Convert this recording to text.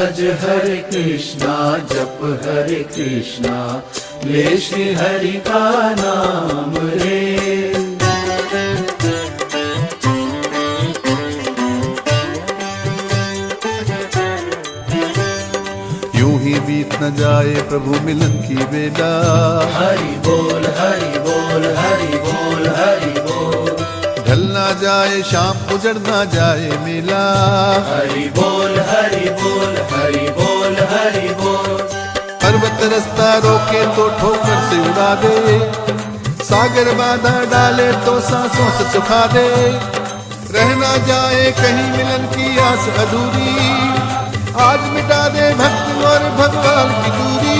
भज हरे कृष्णा, जप हरे कृष्णा, ले श्री हरि का नाम रे। यूं ही बीत न जाए प्रभु मिलन की बेला। हरि बोल हरि बोल हरि बोल हरि बोल। ढल ना जाए शाम उजड़ ना जाए मेला। हरि बोल हरि बोल हरि बोल हरि बोल। पर्वत रास्ता रोके तो ठोकर से उड़ा दे, सागर बाधा डाले तो सांसों से सुखा दे। रह ना जाए कहीं मिलन की आस अधूरी, आज मिटा दे भक्त और भगवान की दूरी।